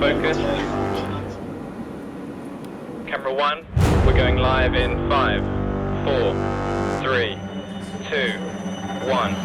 focus. Camera 1, we're going live in 5, 4, 3, 2, 1.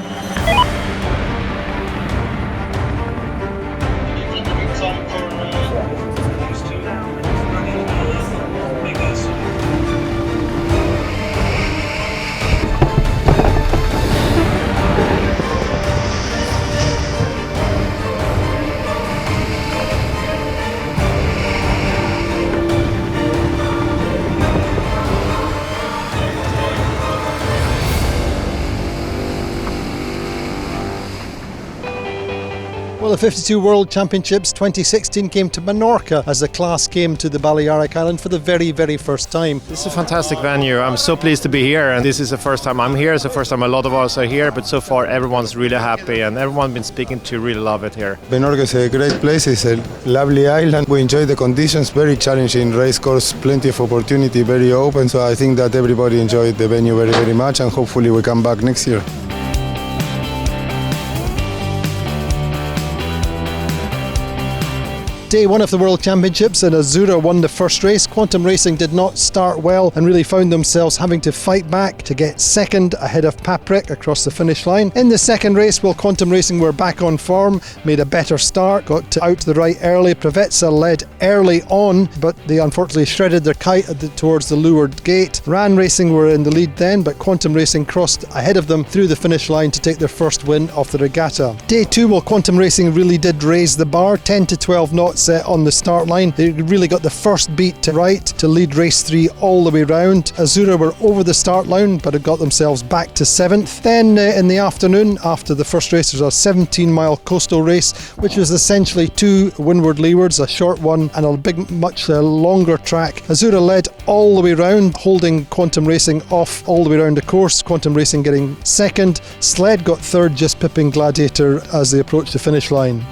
Well, the 52 World Championships 2016 came to Menorca as the class came to the Balearic Island for the very, very first time. This is a fantastic venue. I'm so pleased to be here, and this is the first time I'm here. It's the first time a lot of us are here, but so far everyone's really happy and everyone's been speaking to really love it here. Menorca is a great place. It's a lovely island. We enjoy the conditions, very challenging race course, plenty of opportunity, very open. So I think that everybody enjoyed the venue very, very much, and hopefully we come back next year. Day one of the World Championships, and Azura won the first race. Quantum Racing did not start well and really found themselves having to fight back to get second ahead of Paprec across the finish line. In the second race, while Quantum Racing were back on form, made a better start, got out to the right early. Preveza led early on, but they unfortunately shredded their kite towards the leeward gate. RAN Racing were in the lead then, but Quantum Racing crossed ahead of them through the finish line to take their first win of the regatta. Day two, while Quantum Racing really did raise the bar, 10 to 12 knots on the start line. They really got the first beat to right to lead race 3 all the way round. Azura were over the start line but had got themselves back to 7th. Then in the afternoon, after the first race, there was a 17-mile coastal race, which was essentially 2 windward-leewards, a short one and a big, much longer track. Azura led all the way round, holding Quantum Racing off all the way around the course. Quantum Racing getting second. Sled got third, just pipping Gladiator as they approached the finish line.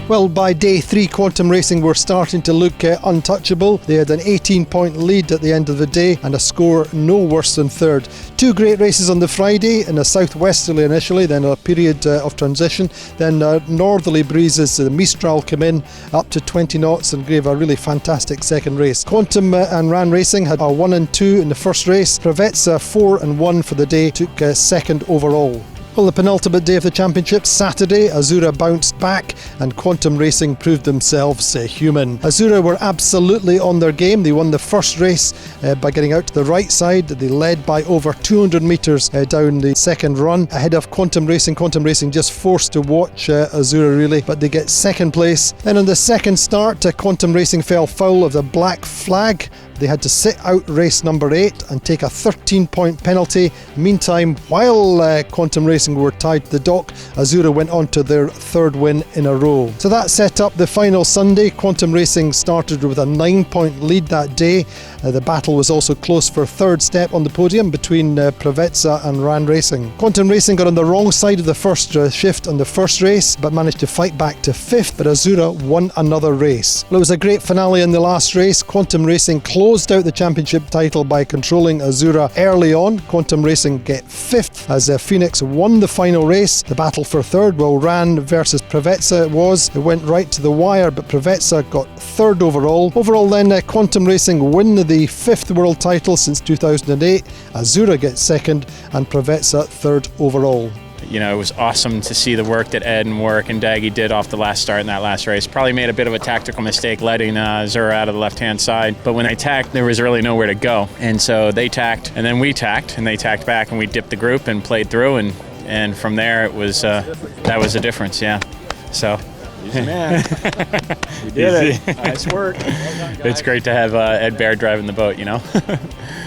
Well, by day 3, Quantum Racing were starting to look untouchable. They had an 18-point lead at the end of the day and a score no worse than third. 2 great races on the Friday, in a southwesterly initially, then a period of transition, then northerly breezes. The Mistral came in up to 20 knots and gave a really fantastic second race. Quantum and RAN Racing had a 1 and 2 in the first race. Preveza 4 and 1 for the day, took second overall. Well, the penultimate day of the championship, Saturday, Azura bounced back and Quantum Racing proved themselves human. Azura were absolutely on their game. They won the first race by getting out to the right side. They led by over 200 metres down the second run ahead of Quantum Racing. Quantum Racing just forced to watch Azura really, but they get second place. Then on the second start, Quantum Racing fell foul of the black flag. They had to sit out race number 8 and take a 13-point penalty. Meantime, while Quantum Racing were tied to the dock, Azura went on to their third win in a row. So that set up the final Sunday. Quantum Racing started with a 9-point lead that day. The battle was also close for third step on the podium between Preveza and RAN Racing. Quantum Racing got on the wrong side of the first shift on the first race, but managed to fight back to 5th, but Azura won another race. Well, it was a great finale in the last race. Quantum Racing closed out the championship title by controlling Azura early on. Quantum Racing get 5th as Phoenix won the final race. The battle for third, well, RAN versus Preveza it went right to the wire, but Preveza got third overall. Overall then, Quantum Racing win the 5th world title since 2008. Azura gets second and Preveza third overall. You know, it was awesome to see the work that Ed and Warwick and Daggy did off the last start in that last race. Probably made a bit of a tactical mistake letting Azura out of the left-hand side, but when they tacked, there was really nowhere to go. And so they tacked, and then we tacked, and they tacked back, and we dipped the group and played through, and from there it was that was the difference, yeah. So. He's a man. We did it. Nice work. It's great to have Ed Baird driving the boat, you know.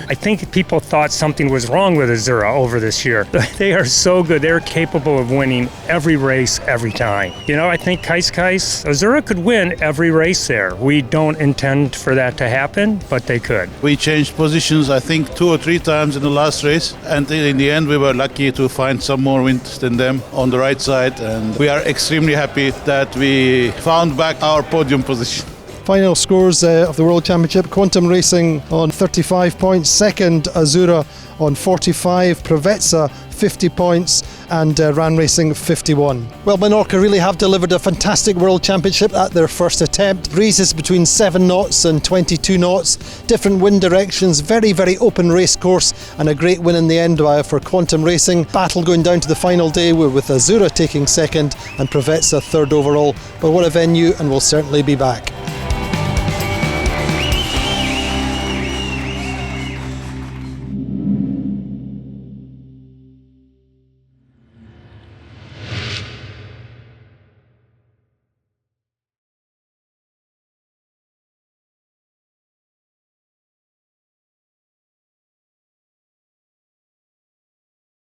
I think people thought something was wrong with Azura over this year. They are so good. They're capable of winning every race, every time. You know, I think Cascais, Azura could win every race there. We don't intend for that to happen, but they could. We changed positions, I think, 2 or 3 times in the last race, and in the end we were lucky to find some more wind than them on the right side, and we are extremely happy that we found back our podium position. Final scores of the World Championship: Quantum Racing on 35 points, second Azura on 45, Preveza 50 points, and ran racing 51. Well, Menorca really have delivered a fantastic World Championship at their first attempt. Breezes between 7 knots and 22 knots, different wind directions, very, very open race course, and a great win in the end for Quantum Racing. Battle going down to the final day with Azura taking second and Provezza third overall. But what a venue, and we'll certainly be back.